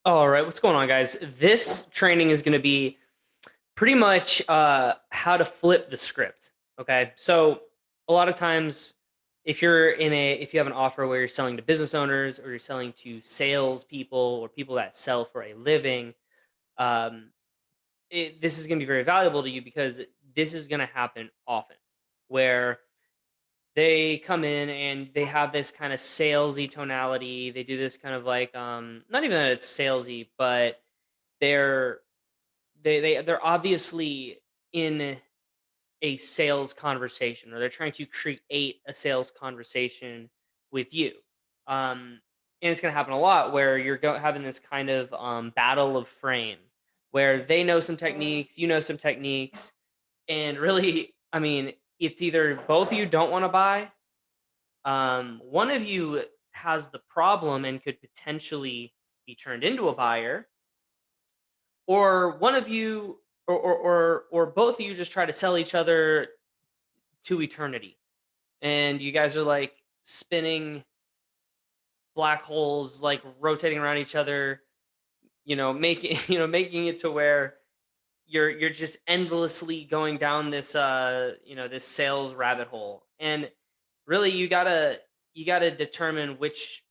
All right, what's going on, guys? This training is going to be pretty much how to flip the script. Okay, so a lot of times, if you have an offer where you're selling to business owners or you're selling to sales people or people that sell for a living, um, this is going to be very valuable to you because this is going to happen often, where they come in and they have this kind of salesy tonality. They do this kind of like not even that it's salesy, but they're they're obviously in a sales conversation, or they're trying to create a sales conversation with you. And it's going to happen a lot where having this kind of battle of frame where they know some techniques, you know some techniques, and really, I mean, it's either both of you don't want to buy, one of you has the problem and could potentially be turned into a buyer, or one of you or both of you just try to sell each other to eternity, and you guys are like spinning black holes, like rotating around each other, making making it to where you're just endlessly going down this this sales rabbit hole. And really, you gotta determine which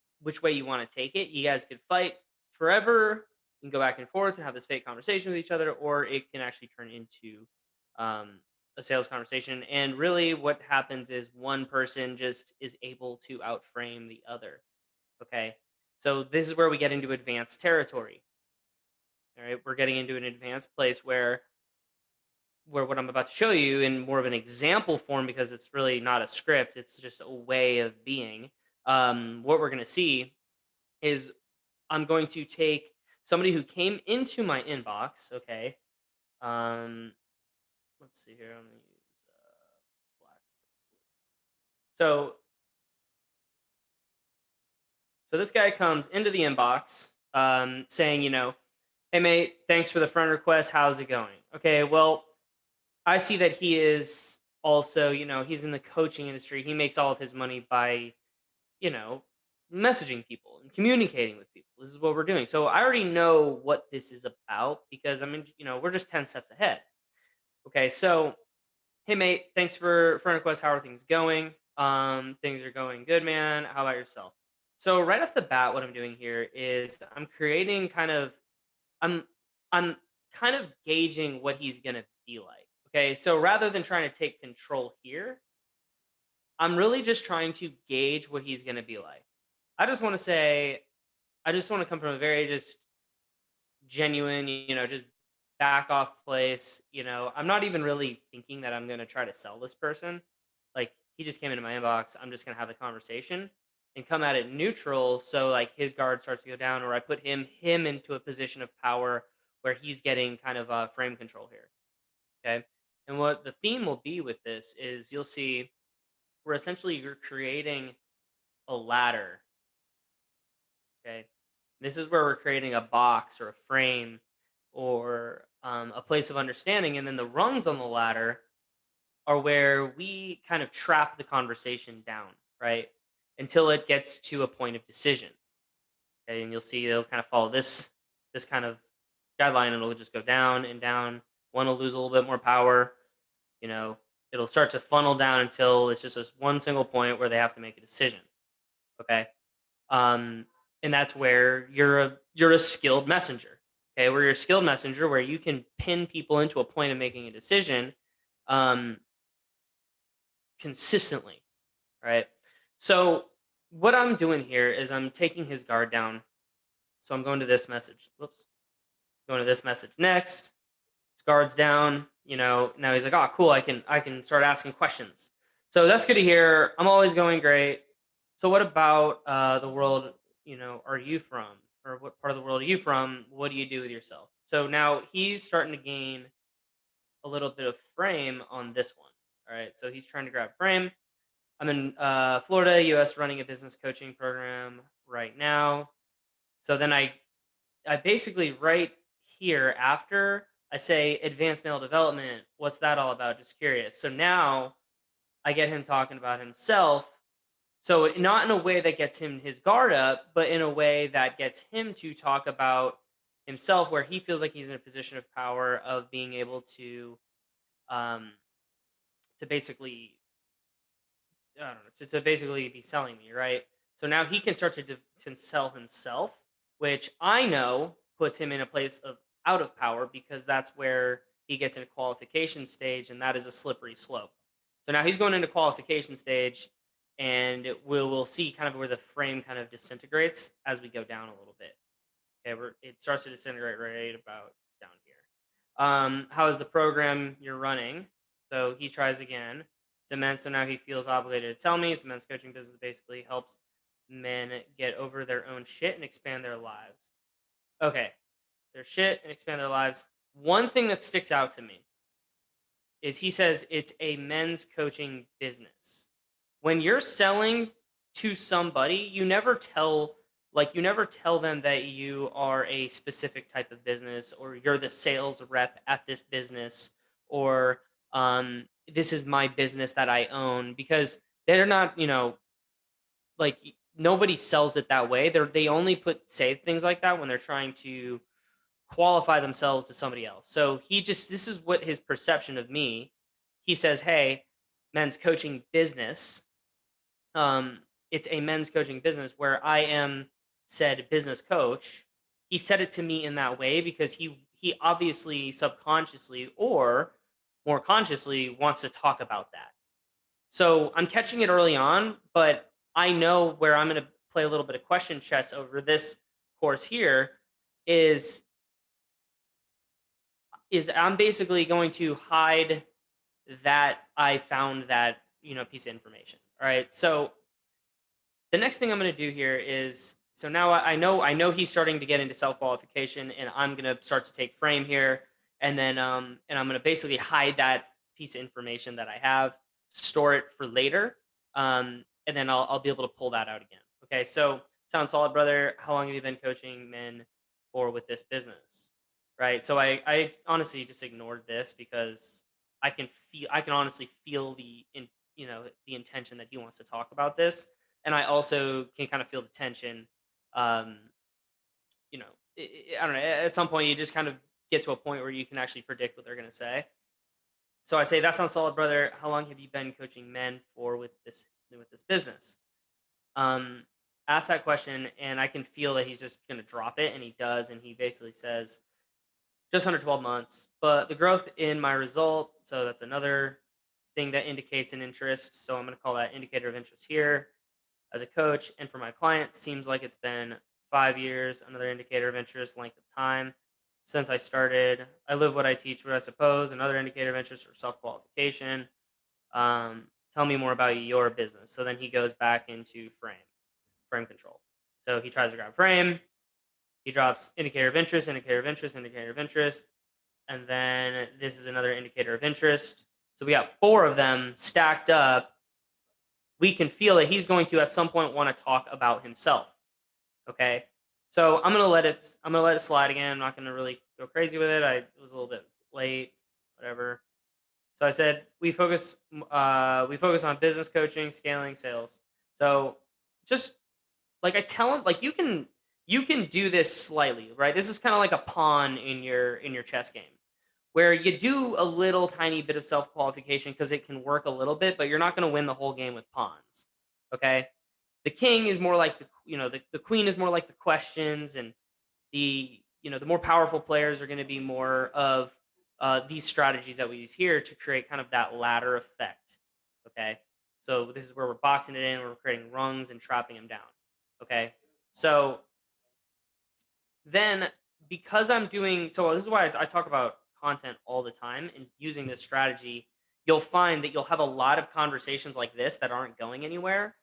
way you want to take it. You guys could fight forever and go back and forth and have this fake conversation with each other, or it can actually turn into um, a sales conversation. And really, what happens is one person just is able to outframe the other. Okay, so this is where we get into advanced territory. All right, we're getting into an advanced place where what I'm about to show you in more of an example form, because it's really not a script, it's just a way of being. What we're going to see is I'm going to take somebody who came into my inbox. Okay. Um, let's see here. I'm going to use black. So, so this guy comes into the inbox saying, hey, mate, thanks for the friend request. How's it going? Okay. Well, I see that he is also, he's in the coaching industry. He makes all of his money by, you know, messaging people and communicating with people. This is what we're doing. So I already know what this is about because I mean, we're just 10 steps ahead. Okay. So, hey, mate, thanks for friend request. How are things going? Things are going good, man. How about yourself? So right off the bat, what I'm doing here is I'm I'm kind of gauging what he's gonna be like. Okay. So rather than trying to take control here, I'm really just trying to gauge what he's gonna be like. I just want to say, I just want to come from a very just genuine, just back off place. I'm not even really thinking that I'm going to try to sell this person. Like, he just came into my inbox. I'm just going to have a conversation and come at it neutral. So like his guard starts to go down, or I put him into a position of power where he's getting kind of frame control here. Okay. And what the theme will be with this is you'll see we're essentially you're creating a ladder. Okay. This is where we're creating a box or a frame or a place of understanding. And then the rungs on the ladder are where we kind of trap the conversation down, right? Until it gets to a point of decision. Okay. And you'll see it'll kind of follow this kind of guideline, and it'll just go down and down. One will lose a little bit more power. You know, it'll start to funnel down until it's just this one single point where they have to make a decision. Okay. um, and that's where you're a skilled messenger. Okay, where you're a skilled messenger, where you can pin people into a point of making a decision um, consistently, right? So what I'm doing here is I'm taking his guard down. So I'm going to this message. Whoops, going to this message next. His guard's down. Now he's like, oh, cool. I can start asking questions. So that's good to hear. I'm always going great. So what about the world? Are you from, or what part of the world are you from? What do you do with yourself? So now he's starting to gain a little bit of frame on this one. All right. So he's trying to grab frame. I'm in Florida, U.S., running a business coaching program right now. So then I basically write here after I say advanced male development. What's that all about? Just curious. So now I get him talking about himself, So not in a way that gets him his guard up, but in a way that gets him to talk about himself, where he feels like he's in a position of power of being able um, to basically, I don't know, to basically be selling me, right? So now he can start to to sell himself, which I know puts him in a place of out of power because that's where he gets into qualification stage, and that is a slippery slope. So now he's going into qualification stage, and we'll see kind of where the frame kind of disintegrates as we go down a little bit. Okay, it starts to disintegrate right about down here. How is the program you're running? So he tries again. It's immense, so now he feels obligated to tell me. It's immense coaching business basically helps men get over their own shit and expand their lives. Okay, their shit and expand their lives. One thing that sticks out to me is he says it's a men's coaching business. When you're selling to somebody, you never tell them that you are a specific type of business or you're the sales rep at this business or this is my business that I own because they're not, nobody sells it that way. They only say things like that when they're trying to qualify themselves to somebody else. So this is what his perception of me. He says, "Hey, men's coaching business. Um, it's a men's coaching business where I am said business coach." He said it to me in that way because he obviously subconsciously or more consciously wants to talk about that. So I'm catching it early on, but I know where I'm going to play a little bit of question chess over this course here is I'm basically going to hide that I found that, piece of information. All right. So the next thing I'm going to do here is so now I know he's starting to get into self qualification, and I'm going to start to take frame here, and I'm going to basically hide that piece of information that I have, store it for later, and then I'll be able to pull that out again. Okay, so sounds solid, brother. How long have you been coaching men for with this business? Right. So I honestly just ignored this because I can honestly feel the intention that he wants to talk about this, and I also can kind of feel the tension. Um, I don't know. At some point, you just kind of get to a point where you can actually predict what they're going to say. So I say, "That sounds solid, brother. How long have you been coaching men for with this business?" Um, ask that question, and I can feel that he's just going to drop it, and he does, and he basically says, "Just under 12 months." But the growth in my result, so that's another thing that indicates an interest. So I'm going to call that indicator of interest here as a coach. And for my client, seems like it's been 5 years, another indicator of interest, length of time since I started. I live what I teach, what I suppose, another indicator of interest or self qualification. Tell me more about your business. So then he goes back into frame control. So he tries to grab frame. He drops indicator of interest, indicator of interest, indicator of interest. And then this is another indicator of interest. So we got four of them stacked up. We can feel that he's going to at some point want to talk about himself. Okay. So I'm gonna let it slide again. I'm not gonna really go crazy with it. I was a little bit late, whatever. So I said we focus on business coaching, scaling, sales. So just like I tell him, like you can do this slightly, right? This is kind of like a pawn in your chess game, where you do a little tiny bit of self qualification because it can work a little bit, but you're not going to win the whole game with pawns. Okay, the king is more like the queen is more like the questions, and the more powerful players are going to be more of these strategies that we use here to create kind of that ladder effect. Okay, so this is where we're boxing it in, we're creating rungs and trapping them down. Okay, so then because I'm doing so this is why I talk about content all the time and using this strategy, you'll find that you'll have a lot of conversations like this that aren't going anywhere,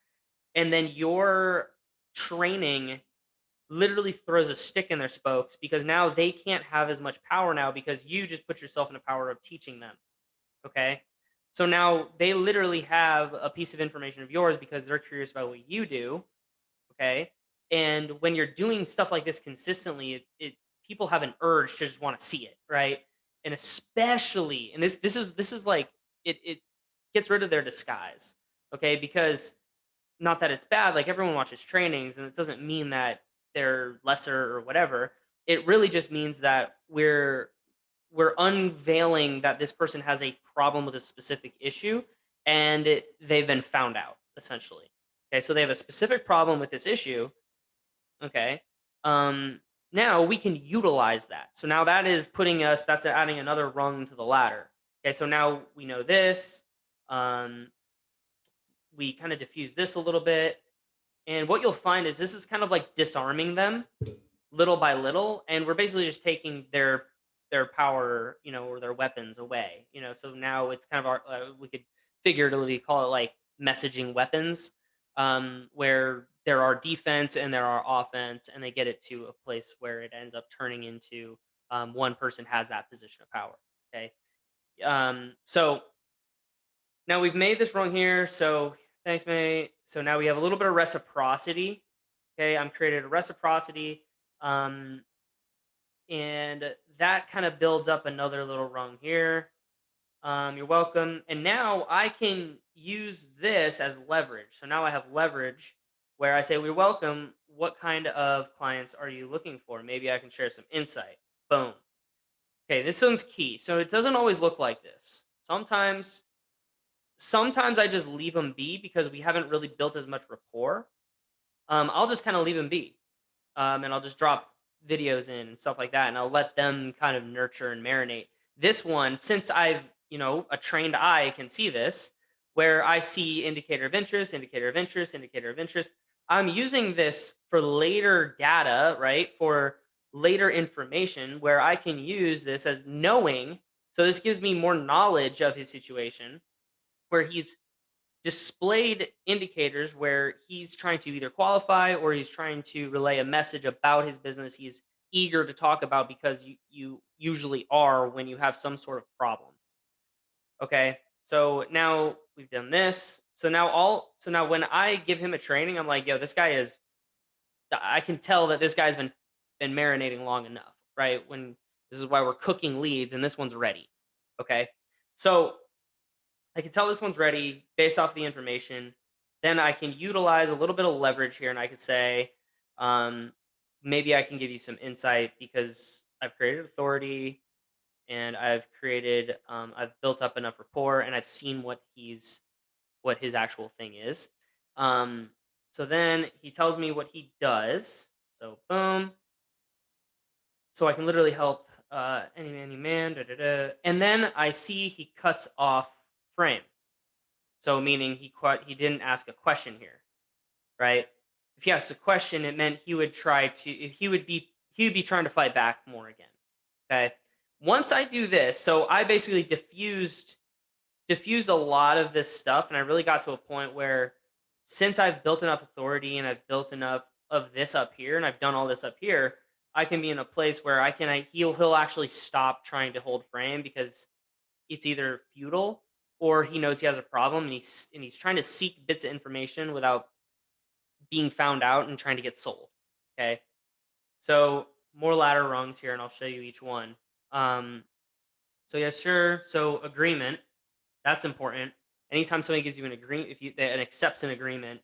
and then your training literally throws a stick in their spokes because now they can't have as much power now because you just put yourself in the power of teaching them. Okay. So now they literally have a piece of information of yours because they're curious about what you do. Okay. And when you're doing stuff like this consistently, people have an urge to just want to see it. Right. And especially, and this is like, it gets rid of their disguise. Okay. Because not that it's bad, like everyone watches trainings and it doesn't mean that they're lesser or whatever. It really just means that we're unveiling that this person has a problem with a specific issue and they've been found out essentially. Okay, so they have a specific problem with this issue. Okay. Um, Now we can utilize that. So now that's adding another rung to the ladder. Okay, so now we know this. Um, we kind of diffuse this a little bit. And what you'll find is this is kind of like disarming them little by little, and we're basically just taking their power, or their weapons away. So now it's kind of we could figuratively call it like messaging weapons, where there are defense and there are offense, and they get it to a place where it ends up turning into one person has that position of power. Okay, so now we've made this rung here. So thanks, mate. So now we have a little bit of reciprocity. Okay, I'm created a reciprocity. Um, and that kind of builds up another little rung here. You're welcome. And now I can use this as leverage. So now I have leverage where I say, "We're welcome. What kind of clients are you looking for? Maybe I can share some insight." Boom. Okay, this one's key. So it doesn't always look like this. Sometimes I just leave them be because we haven't really built as much rapport. I'll just kind of leave them be, and I'll just drop videos in and stuff like that, and I'll let them kind of nurture and marinate. This one, since a trained eye can see this, where I see indicator of interest, indicator of interest, indicator of interest. I'm using this for later data, right? For later information where I can use this as knowing. So this gives me more knowledge of his situation where he's displayed indicators where he's trying to either qualify or he's trying to relay a message about his business he's eager to talk about because you usually are when you have some sort of problem. Okay, so now we've done this. So now when I give him a training, I'm like, yo, this guy is, I can tell that this guy's been marinating long enough, right? When this is why we're cooking leads and this one's ready. Okay, so I can tell this one's ready based off the information. Then I can utilize a little bit of leverage here, and I could say, um, maybe I can give you some insight because I've created authority and I've built up enough rapport, and I've seen what his actual thing is. Um, so then he tells me what he does. So boom. So I can literally help any man, da, da, da. And then I see he cuts off frame. So meaning he didn't ask a question here, right? If he asked a question, it meant he would be trying to fight back more again. Okay. Once I do this, so I basically diffused a lot of this stuff, and I really got to a point where since I've built enough authority and I've built enough of this up here and I've done all this up here, I can be in a place where he'll actually stop trying to hold frame because it's either futile or he knows he has a problem and he's trying to seek bits of information without being found out and trying to get sold. Okay. So more ladder rungs here and I'll show you each one. Um, so yeah, sure. So agreement, that's important. Anytime somebody gives you an agreement, if you and accepts an agreement,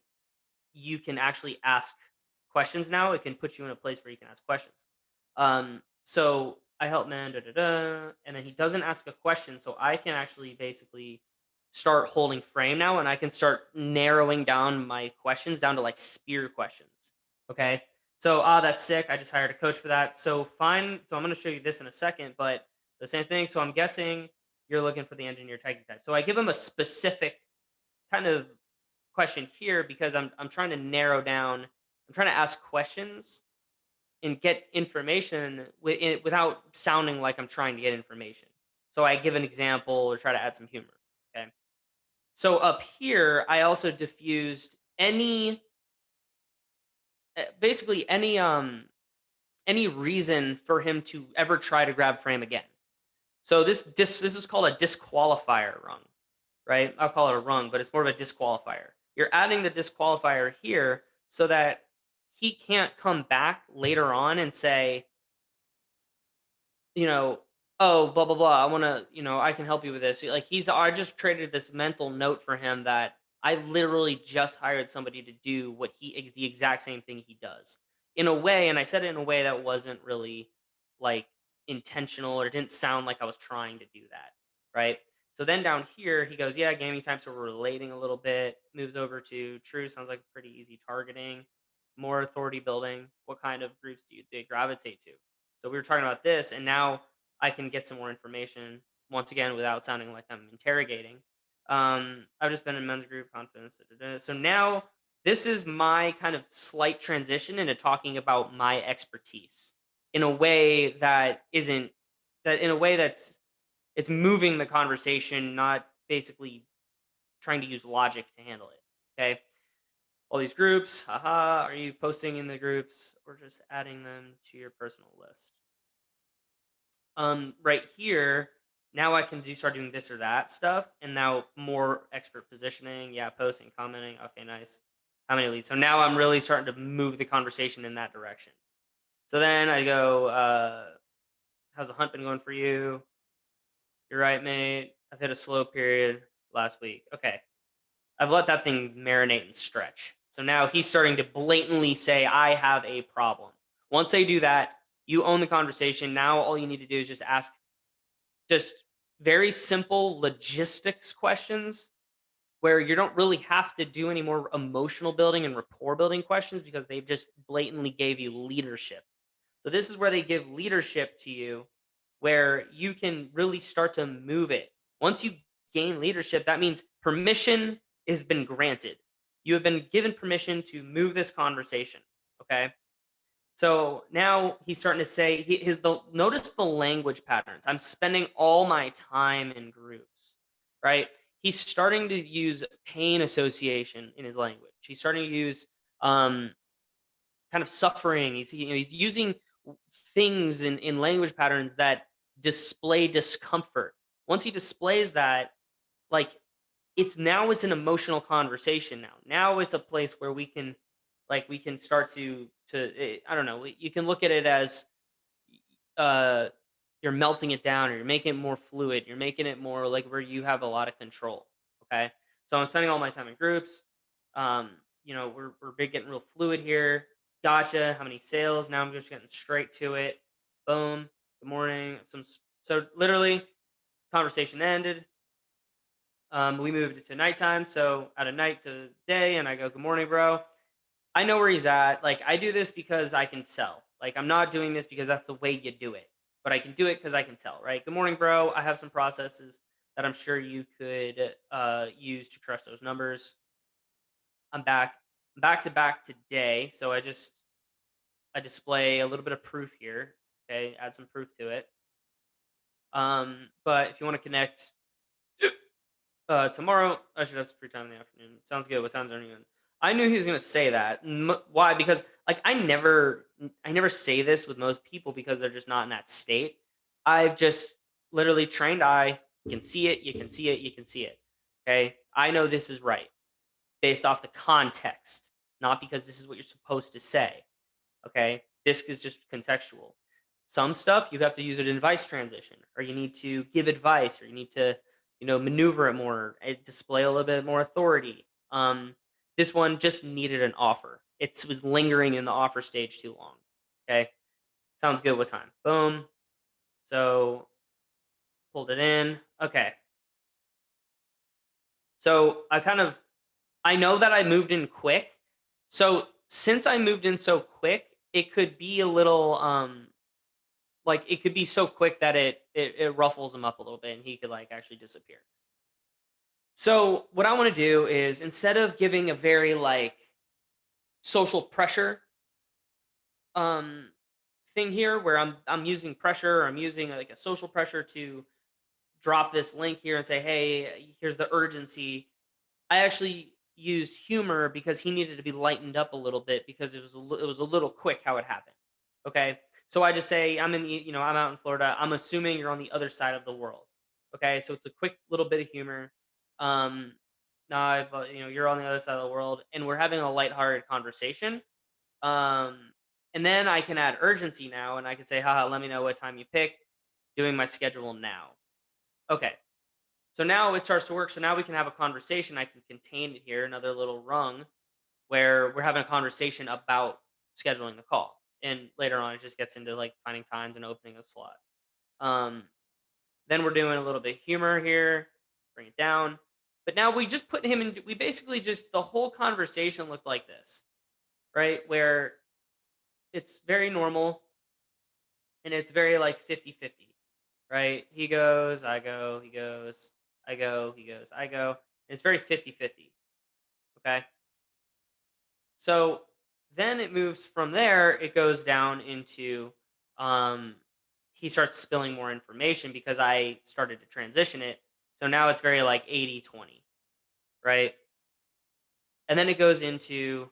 you can actually ask questions now. It can put you in a place where you can ask questions. So I help man, da da da, and then he doesn't ask a question, so I can actually basically start holding frame now, and I can start narrowing down my questions down to like spear questions. Okay. So that's sick. I just hired a coach for that. So fine. So I'm going to show you this in a second, but the same thing. So I'm guessing you're looking for the engineer techie type. So I give him a specific kind of question here because I'm trying to narrow down. I'm trying to ask questions and get information without sounding like I'm trying to get information. So I give an example or try to add some humor. Okay. So up here, I also diffused basically any reason for him to ever try to grab frame again. So this is called a disqualifier rung, right? I'll call it a rung, but it's more of a disqualifier. You're adding the disqualifier here so that he can't come back later on and say, you know, oh, blah blah blah. I want to, I can help you with this. Like I just created this mental note for him that I literally just hired somebody to do the exact same thing he does in a way. And I said it in a way that wasn't really like intentional or didn't sound like I was trying to do that. Right. So then down here, he goes, yeah, gaming types are relating a little bit, moves over to true. Sounds like pretty easy targeting, more authority building. What kind of groups do they gravitate to? So we were talking about this, and now I can get some more information once again without sounding like I'm interrogating. I've just been in men's group confidence. Da, da, da. So now this is my kind of slight transition into talking about my expertise in a way that isn't that in a way that's it's moving the conversation, not basically trying to use logic to handle it. Okay. All these groups, haha, are you posting in the groups or just adding them to your personal list? Right here, now I can start doing this or that stuff, and now more expert positioning, yeah, posting, commenting. Okay, nice. How many leads? So now I'm really starting to move the conversation in that direction. So then I go, how's the hunt been going for you? You're right, mate. I've hit a slow period last week. Okay. I've let that thing marinate and stretch. So now he's starting to blatantly say, I have a problem. Once they do that, you own the conversation. Now all you need to do is just ask just very simple logistics questions where you don't really have to do any more emotional building and rapport building questions because they've just blatantly gave you leadership. So this is where they give leadership to you where you can really start to move it. Once you gain leadership, that means permission has been granted. You have been given permission to move this conversation. Okay. So now he's starting to say notice the language patterns. I'm spending all my time in groups, right? He's starting to use pain association in his language. He's starting to use um, kind of suffering. He's using things in language patterns that display discomfort. Once he displays that, like it's an emotional conversation now. Now it's a place where we can start to I don't know. You can look at it as uh you're melting it down or you're making it more fluid. You're making it more like where you have a lot of control. Okay. So I'm spending all my time in groups. Um, we're big getting real fluid here. Gotcha. How many sales? Now I'm just getting straight to it. Boom. Good morning. So literally conversation ended. We moved it to nighttime, so out of night to day, and I go, "Good morning, bro." I know where he's at. Like I do this because I can tell. Like I'm not doing this because that's the way you do it, but I can do it because I can tell. Right? Good morning, bro. I have some processes that I'm sure you could use to crush those numbers. I'm back to back today, so I display a little bit of proof here. Okay, add some proof to it. But if you want to connect tomorrow, I should have some free time in the afternoon. Sounds good. What time's are you in? I knew he was gonna say that. Why? Because like I never say this with most people because they're just not in that state. I've just literally trained eye. You can see it. You can see it. You can see it. Okay. I know this is right based off the context, not because this is what you're supposed to say. Okay. This is just contextual. Some stuff you have to use an advice transition, or you need to give advice, or you need to, maneuver it more, display a little bit more authority. This one just needed an offer. It was lingering in the offer stage too long. Okay. Sounds good. What time? Boom. So pulled it in. Okay. So I know that I moved in quick. So since I moved in so quick, it could be a little like it could be so quick that it ruffles him up a little bit and he could like actually disappear. So what I want to do is instead of giving a very like social pressure um thing here where I'm using pressure or I'm using like a social pressure to drop this link here and say, "Hey, here's the urgency." I actually used humor because he needed to be lightened up a little bit because it was a little quick how it happened. Okay? So I just say I'm out in Florida. I'm assuming you're on the other side of the world. Okay? So it's a quick little bit of humor. Um nah, but you're on the other side of the world and we're having a lighthearted conversation. Um and then I can add urgency now and I can say, haha, let me know what time you pick. Doing my schedule now. Okay. So now it starts to work. So now we can have a conversation. I can contain it here, another little rung where we're having a conversation about scheduling the call. And later on, it just gets into like finding times and opening a slot. Um, then we're doing a little bit of humor here, bring it down. But now we just put him in, we basically just, the whole conversation looked like this, right? Where it's very normal and it's very like 50-50, right? He goes, I go, he goes, I go, he goes, I go. It's very 50-50. Okay. So then it moves from there, it goes down into um he starts spilling more information because I started to transition it. So now it's very like 80-20, right? And then it goes into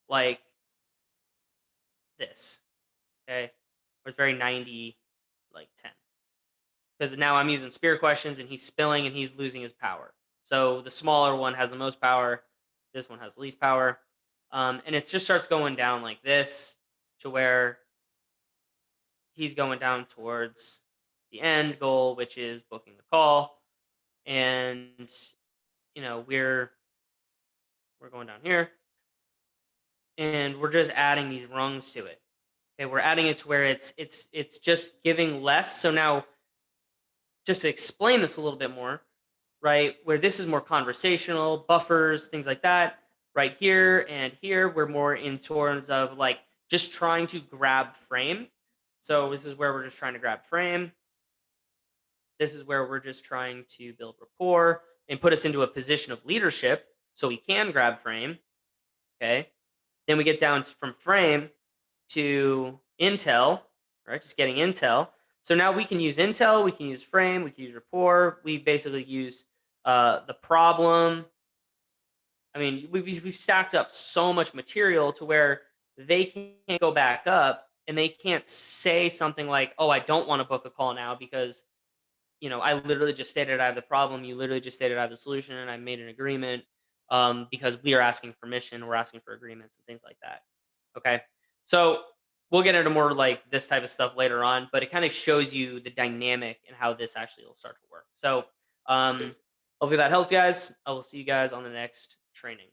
like this, okay? Where it's very 90 like 10. Because now I'm using spear questions and he's spilling and he's losing his power. So the smaller one has the most power, this one has the least power. And it just starts going down like this to where he's going down towards the end goal, which is booking the call. And we're going down here and we're just adding these rungs to it. Okay, we're adding it to where it's just giving less. So now just to explain this a little bit more, right? Where this is more conversational, buffers, things like that. Right here and here, we're more in terms of like just trying to grab frame. So this is where we're just trying to grab frame. This is where we're just trying to build rapport and put us into a position of leadership so we can grab frame. Okay. Then we get down from frame to intel, right? Just getting intel. So now we can use intel, we can use frame, we can use rapport. We basically use the problem. I mean, we've stacked up so much material to where they can't go back up and they can't say something like, "Oh, I don't want to book a call now because I literally just stated I have the problem. You literally just stated I have the solution, and I made an agreement because we are asking permission. We're asking for agreements and things like that." Okay, so we'll get into more like this type of stuff later on, but it kind of shows you the dynamic and how this actually will start to work. So hopefully that helped, guys. I will see you guys on the next training.